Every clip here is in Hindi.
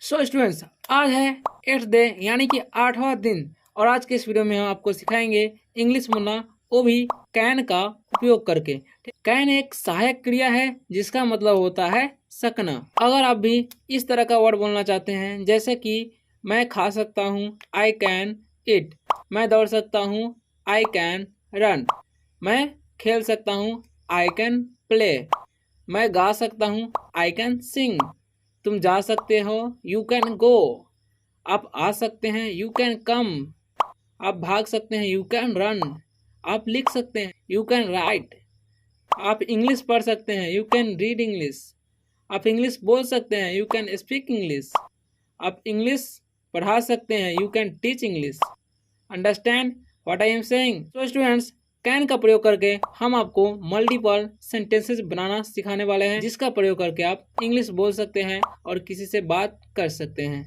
सो स्टूडेंट्स, आज है 8th डे यानी कि 8वां दिन। और आज के इस वीडियो में हम आपको सिखाएंगे इंग्लिश बोलना, वो भी कैन का उपयोग करके। कैन एक सहायक क्रिया है जिसका मतलब होता है सकना। अगर आप भी इस तरह का वर्ड बोलना चाहते हैं, जैसे कि मैं खा सकता हूँ, आई कैन ईट। मैं दौड़ सकता हूँ, आई कैन रन। मैं खेल सकता हूँ, आई कैन प्ले। मैं गा सकता हूँ, आई कैन सिंग। तुम जा सकते हो, यू कैन गो। आप आ सकते हैं, यू कैन कम। आप भाग सकते हैं, यू कैन रन। आप लिख सकते हैं, यू कैन राइट। आप इंग्लिश पढ़ सकते हैं, यू कैन रीड इंग्लिश। आप इंग्लिश बोल सकते हैं, यू कैन स्पीक इंग्लिश। आप इंग्लिश पढ़ा सकते हैं, you can teach English. Understand what I am saying? So students, can का प्रयोग करके हम आपको मल्टीपल सेंटेंसेस बनाना सिखाने वाले हैं, जिसका प्रयोग करके आप इंग्लिश बोल सकते हैं और किसी से बात कर सकते हैं।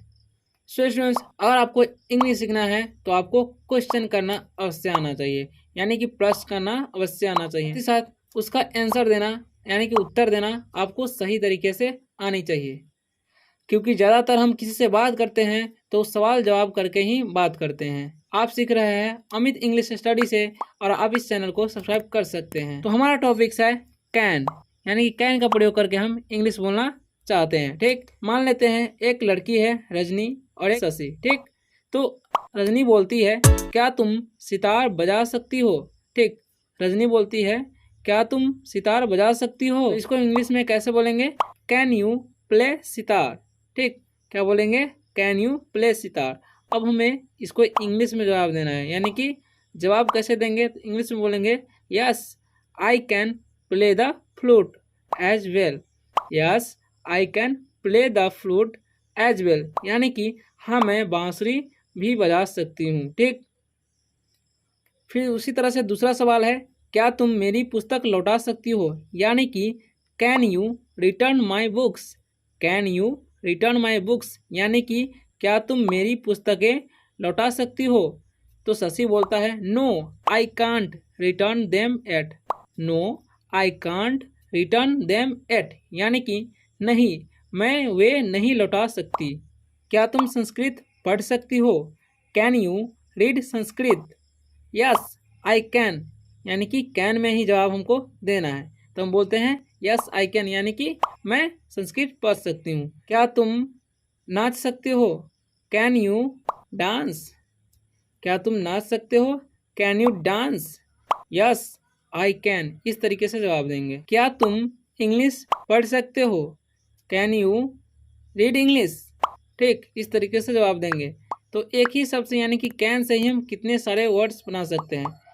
सो स्टूडेंट्स, अगर आपको इंग्लिश सीखना है तो आपको क्वेश्चन करना अवश्य आना चाहिए, यानी कि प्रश्न करना अवश्य आना चाहिए। साथ ही साथ उसका आंसर देना यानी कि उत्तर देना आपको सही तरीके से आनी चाहिए, क्योंकि ज़्यादातर हम किसी से बात करते हैं तो सवाल जवाब करके ही बात करते हैं। आप सीख रहे हैं अमित इंग्लिश स्टडी से, और आप इस चैनल को सब्सक्राइब कर सकते हैं। तो हमारा टॉपिक है कैन, यानी कि कैन का प्रयोग करके हम इंग्लिश बोलना चाहते हैं। ठीक, मान लेते हैं एक लड़की है रजनी और एक शशि। ठीक, तो रजनी बोलती है, क्या तुम सितार बजा सकती हो? ठीक, रजनी बोलती है, क्या तुम सितार बजा सकती हो? तो इसको इंग्लिश में कैसे बोलेंगे? Can you play sitar. ठीक, क्या बोलेंगे? Can you play sitar. अब हमें इसको इंग्लिश में जवाब देना है, यानी कि जवाब कैसे देंगे? तो इंग्लिश में बोलेंगे, yes I can play the flute as well. Yes I can play the flute as well, यानी कि हाँ, मैं बांसुरी भी बजा सकती हूँ। ठीक, फिर उसी तरह से दूसरा सवाल है, क्या तुम मेरी पुस्तक लौटा सकती हो? यानी कि can you return my books. Can you return my books, यानी कि क्या तुम मेरी पुस्तकें लौटा सकती हो? तो शशि बोलता है, no I can't return them at. No I can't return them at, यानी कि नहीं, मैं वे नहीं लौटा सकती। क्या तुम संस्कृत पढ़ सकती हो? Can you read Sanskrit? Yes I can, यानी कि कैन में ही जवाब हमको देना है, तो हम बोलते हैं यस आई कैन, यानी कि मैं संस्कृत पढ़ सकती हूँ। क्या तुम नाच सकते हो? Can you dance? क्या तुम नाच सकते हो? Can you dance? Yes I can. इस तरीके से जवाब देंगे। क्या तुम इंग्लिश पढ़ सकते हो? Can you read English? ठीक, इस तरीके से जवाब देंगे। तो एक ही शब्द से यानी कि कैन से ही हम कितने सारे वर्ड्स बना सकते हैं।